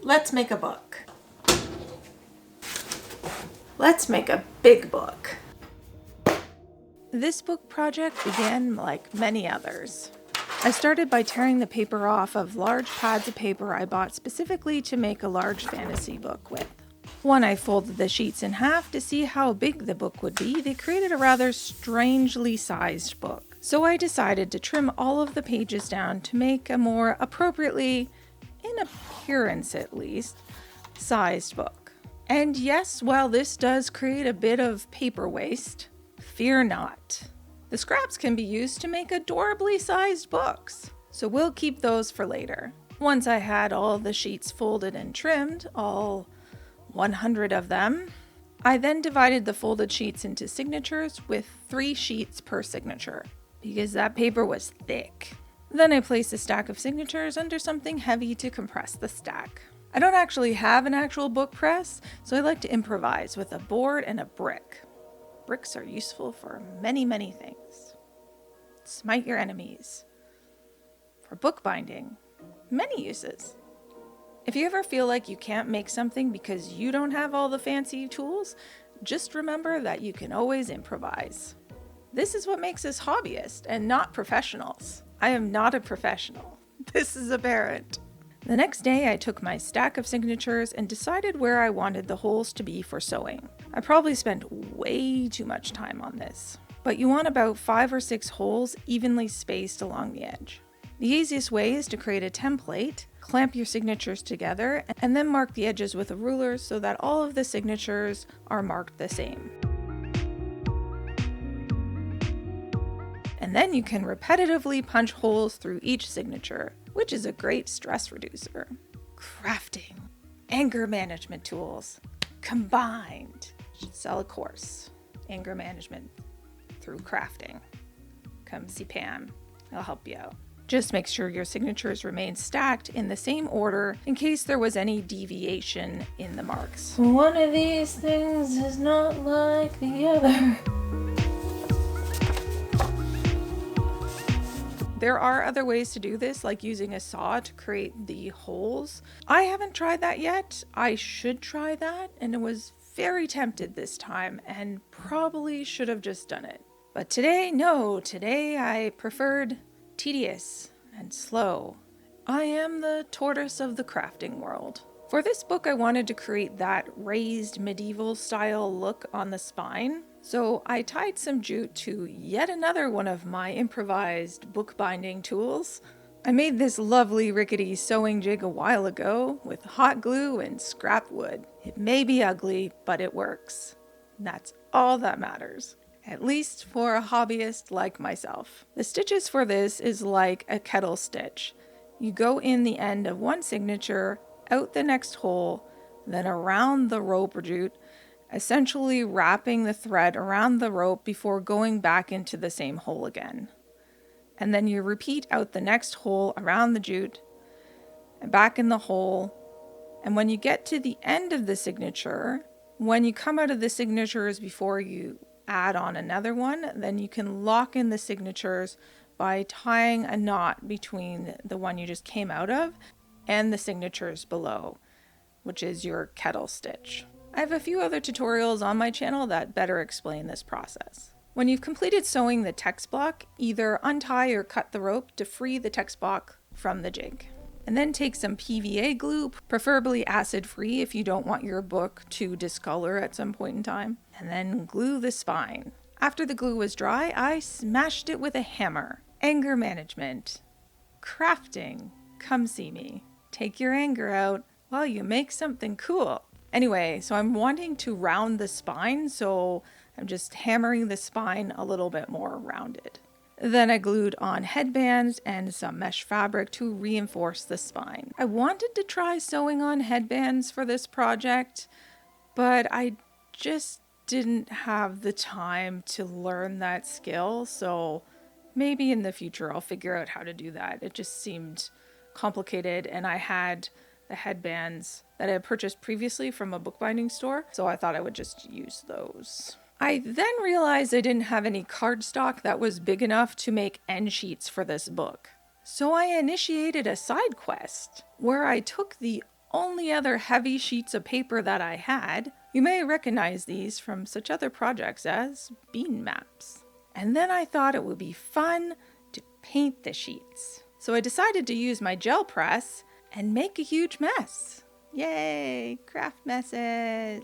Let's make a book. Let's make a big book. This book project began like many others. I started by tearing the paper off of large pads of paper I bought specifically to make a large fantasy book with. When I folded the sheets in half to see how big the book would be, they created a rather strangely sized book. So I decided to trim all of the pages down to make a more appropriately, in appearance at least, sized book. And yes, while this does create a bit of paper waste, fear not. The scraps can be used to make adorably sized books, so we'll keep those for later. Once I had all the sheets folded and trimmed, all 100 of them, I then divided the folded sheets into signatures with 3 sheets per signature, because that paper was thick. Then I placed a stack of signatures under something heavy to compress the stack. I don't actually have an actual book press, so I like to improvise with a board and a brick. Bricks are useful for many, many things. Smite your enemies. For bookbinding, many uses. If you ever feel like you can't make something because you don't have all the fancy tools, just remember that you can always improvise. This is what makes us hobbyists and not professionals. I am not a professional. This is apparent. The next day, I took my stack of signatures and decided where I wanted the holes to be for sewing. I probably spent way too much time on this, but you want about 5 or 6 holes evenly spaced along the edge. The easiest way is to create a template, clamp your signatures together, and then mark the edges with a ruler so that all of the signatures are marked the same. And then you can repetitively punch holes through each signature, which is a great stress reducer. Crafting. Anger management tools. Combined. Should sell a course. Anger management through crafting. Come see Pam. I'll help you out. Just make sure your signatures remain stacked in the same order in case there was any deviation in the marks. One of these things is not like the other. There are other ways to do this, like using a saw to create the holes. I haven't tried that yet. I should try that, and I was very tempted this time and probably should have just done it. But today I preferred tedious and slow. I am the tortoise of the crafting world. For this book, I wanted to create that raised medieval style look on the spine. So I tied some jute to yet another one of my improvised bookbinding tools. I made this lovely rickety sewing jig a while ago with hot glue and scrap wood. It may be ugly, but it works. And that's all that matters. At least for a hobbyist like myself. The stitches for this is like a kettle stitch. You go in the end of one signature, out the next hole, then around the rope or jute, essentially wrapping the thread around the rope before going back into the same hole again. And then you repeat out the next hole around the jute, and back in the hole. And when you get to the end of the signature, when you come out of the signatures before you add on another one, then you can lock in the signatures by tying a knot between the one you just came out of and the signatures below, which is your kettle stitch. I have a few other tutorials on my channel that better explain this process. When you've completed sewing the text block, either untie or cut the rope to free the text block from the jig. And then take some PVA glue, preferably acid-free if you don't want your book to discolor at some point in time. And then glue the spine. After the glue was dry, I smashed it with a hammer. Anger management. Crafting. Come see me. Take your anger out while you make something cool. Anyway, so I'm wanting to round the spine, so I'm just hammering the spine a little bit more rounded. Then I glued on headbands and some mesh fabric to reinforce the spine. I wanted to try sewing on headbands for this project, but I just didn't have the time to learn that skill, so maybe in the future I'll figure out how to do that. It just seemed complicated, and I had the headbands that I had purchased previously from a bookbinding store, so I thought I would just use those. I then realized I didn't have any cardstock that was big enough to make end sheets for this book. So I initiated a side quest where I took the only other heavy sheets of paper that I had. You may recognize these from such other projects as bean maps. And then I thought it would be fun to paint the sheets. So I decided to use my gel press and make a huge mess. Yay, craft messes!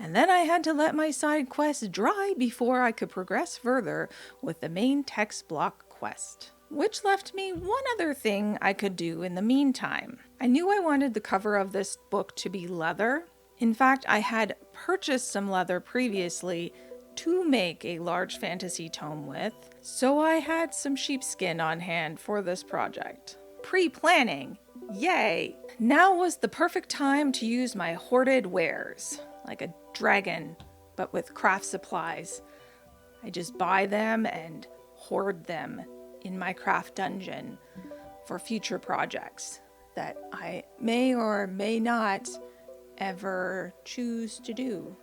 And then I had to let my side quest dry before I could progress further with the main text block quest. Which left me one other thing I could do in the meantime. I knew I wanted the cover of this book to be leather. In fact, I had purchased some leather previously to make a large fantasy tome with, so I had some sheepskin on hand for this project. Pre-planning! Yay! Now was the perfect time to use my hoarded wares. Like a dragon, but with craft supplies. I just buy them and hoard them in my craft dungeon for future projects that I may or may not ever choose to do.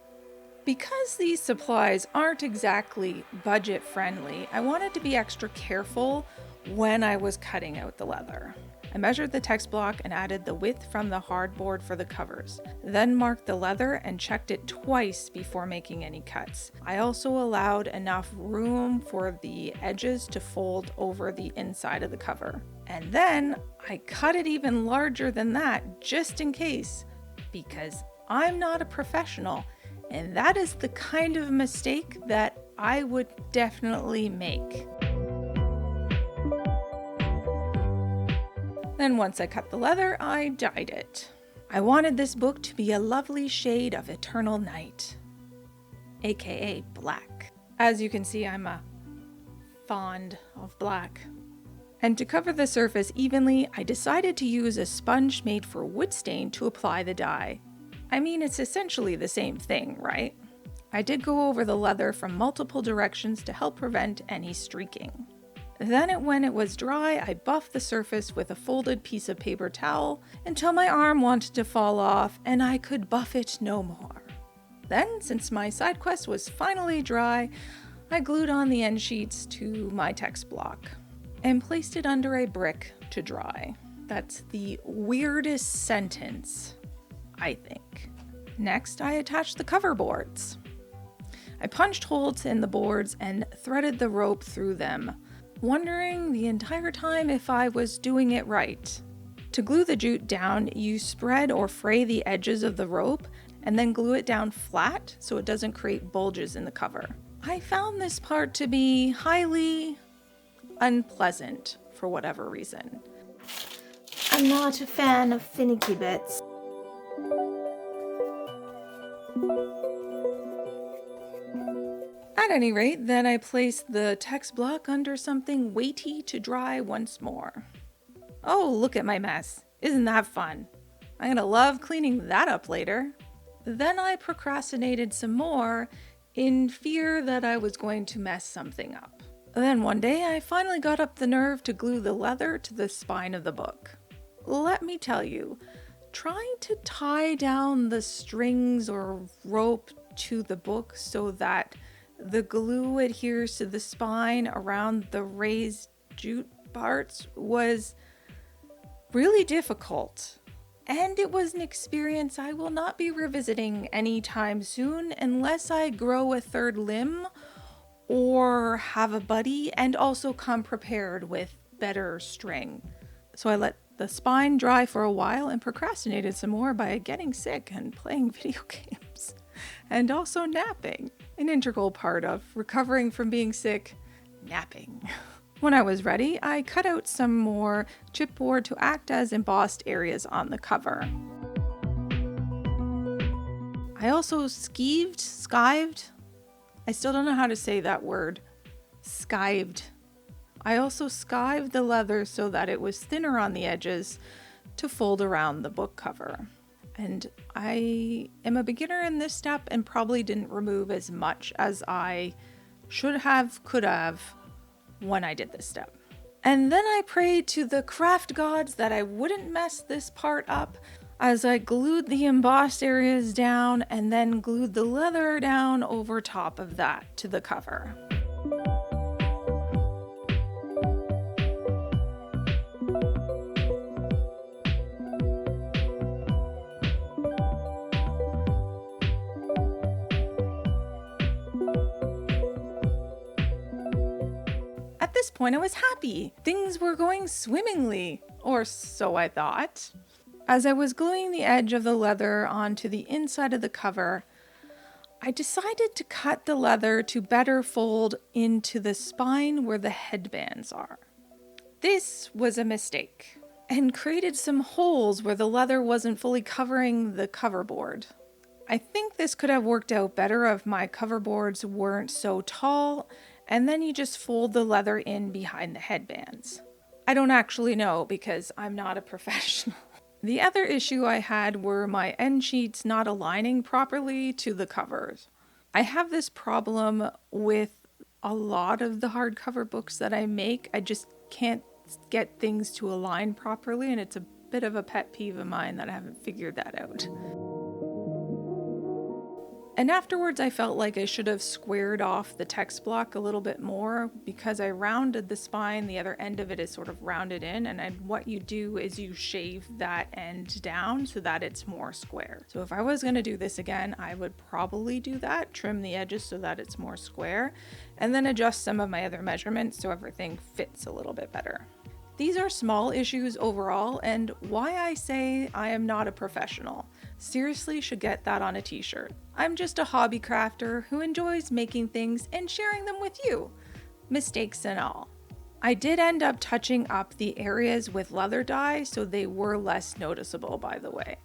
Because these supplies aren't exactly budget friendly, I wanted to be extra careful when I was cutting out the leather. I measured the text block and added the width from the hardboard for the covers, then marked the leather and checked it twice before making any cuts. I also allowed enough room for the edges to fold over the inside of the cover. And then I cut it even larger than that just in case, because I'm not a professional, and that is the kind of mistake that I would definitely make. Then once I cut the leather, I dyed it. I wanted this book to be a lovely shade of eternal night, aka black. As you can see, I'm a fond of black. And to cover the surface evenly, I decided to use a sponge made for wood stain to apply the dye. I mean, it's essentially the same thing, right? I did go over the leather from multiple directions to help prevent any streaking. Then when it was dry, I buffed the surface with a folded piece of paper towel until my arm wanted to fall off and I could buff it no more. Then, since my side quest was finally dry, I glued on the end sheets to my text block and placed it under a brick to dry. That's the weirdest sentence, I think. Next, I attached the cover boards. I punched holes in the boards and threaded the rope through them, wondering the entire time if I was doing it right. To glue the jute down, you spread or fray the edges of the rope and then glue it down flat so it doesn't create bulges in the cover. I found this part to be highly unpleasant for whatever reason. I'm not a fan of finicky bits. At any rate, then I placed the text block under something weighty to dry once more. Oh, look at my mess. Isn't that fun? I'm gonna love cleaning that up later. Then I procrastinated some more in fear that I was going to mess something up. Then one day I finally got up the nerve to glue the leather to the spine of the book. Let me tell you, trying to tie down the strings or rope to the book so that the glue adheres to the spine around the raised jute parts was really difficult. And it was an experience I will not be revisiting anytime soon unless I grow a third limb or have a buddy and also come prepared with better string. So I let the spine dry for a while and procrastinated some more by getting sick and playing video games. And also napping. An integral part of recovering from being sick, napping. When I was ready, I cut out some more chipboard to act as embossed areas on the cover. I also skived. I still don't know how to say that word. Skived. I also skived the leather so that it was thinner on the edges to fold around the book cover. And I am a beginner in this step and probably didn't remove as much as I should have, could have, when I did this step. And then I prayed to the craft gods that I wouldn't mess this part up as I glued the embossed areas down and then glued the leather down over top of that to the cover. this point I was happy. Things were going swimmingly, or so I thought. As I was gluing the edge of the leather onto the inside of the cover, I decided to cut the leather to better fold into the spine where the headbands are. This was a mistake, and created some holes where the leather wasn't fully covering the coverboard. I think this could have worked out better if my coverboards weren't so tall, and then you just fold the leather in behind the headbands. I don't actually know because I'm not a professional. The other issue I had were my end sheets not aligning properly to the covers. I have this problem with a lot of the hardcover books that I make. I just can't get things to align properly, and it's a bit of a pet peeve of mine that I haven't figured that out. And afterwards I felt like I should have squared off the text block a little bit more because I rounded the spine, the other end of it is sort of rounded in, and what you do is you shave that end down so that it's more square. So if I was going to do this again, I would probably do that, trim the edges so that it's more square, and then adjust some of my other measurements so everything fits a little bit better. These are small issues overall, and why I say I am not a professional. Seriously should get that on a t-shirt. I'm just a hobby crafter who enjoys making things and sharing them with you, mistakes and all. I did end up touching up the areas with leather dye so they were less noticeable, by the way.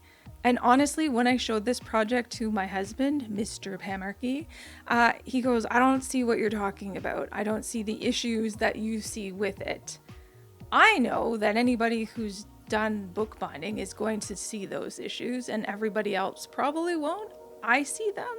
And honestly, when I showed this project to my husband, Mr. Pamerky, he goes, I don't see what you're talking about. I don't see the issues that you see with it. I know that anybody who's done bookbinding is going to see those issues, and everybody else probably won't. I see them,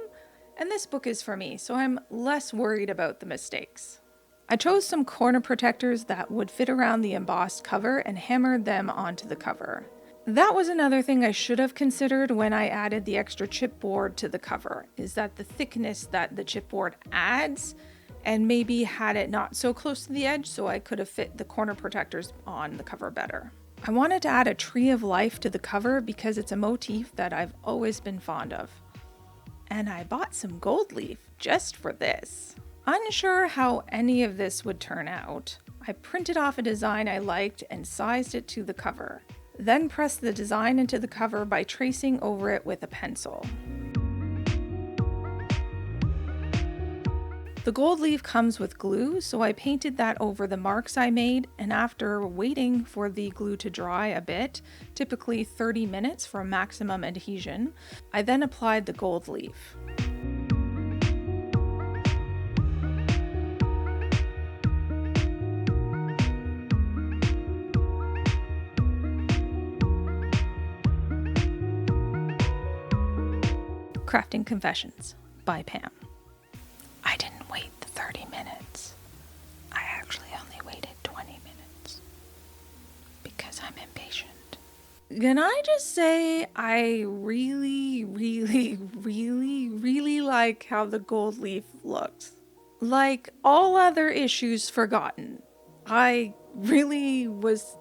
and this book is for me, so I'm less worried about the mistakes. I chose some corner protectors that would fit around the embossed cover and hammered them onto the cover. That was another thing I should have considered when I added the extra chipboard to the cover, is that the thickness that the chipboard adds, and maybe had it not so close to the edge so I could have fit the corner protectors on the cover better. I wanted to add a tree of life to the cover because it's a motif that I've always been fond of. And I bought some gold leaf just for this. Unsure how any of this would turn out, I printed off a design I liked and sized it to the cover. Then pressed the design into the cover by tracing over it with a pencil. The gold leaf comes with glue, so I painted that over the marks I made, and after waiting for the glue to dry a bit, typically 30 minutes for maximum adhesion, I then applied the gold leaf. Crafting Confessions by Pam. I didn't wait the 30 minutes. I actually only waited 20 minutes because I'm impatient. Can I just say I really like how the gold leaf looks. Like all other issues forgotten, I really was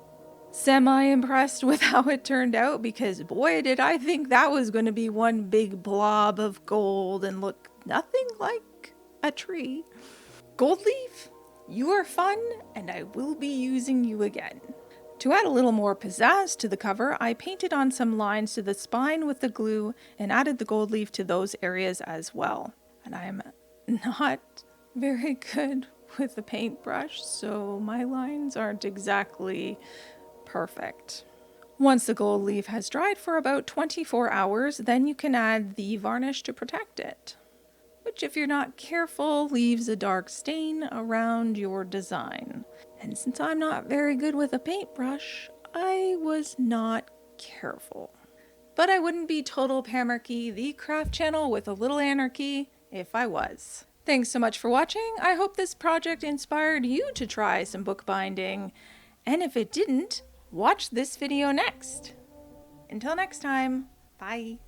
semi-impressed with how it turned out because boy did I think that was going to be one big blob of gold and look nothing like a tree. Gold leaf, you are fun and I will be using you again. To add a little more pizzazz to the cover, I painted on some lines to the spine with the glue and added the gold leaf to those areas as well. And I'm not very good with the paintbrush, so my lines aren't exactly perfect. Once the gold leaf has dried for about 24 hours, then you can add the varnish to protect it, which if you're not careful leaves a dark stain around your design. And since I'm not very good with a paintbrush, I was not careful. But I wouldn't be Total Pamerky, the craft channel with a little anarchy, if I was. Thanks so much for watching. I hope this project inspired you to try some bookbinding. And if it didn't, watch this video next. Until next time, bye.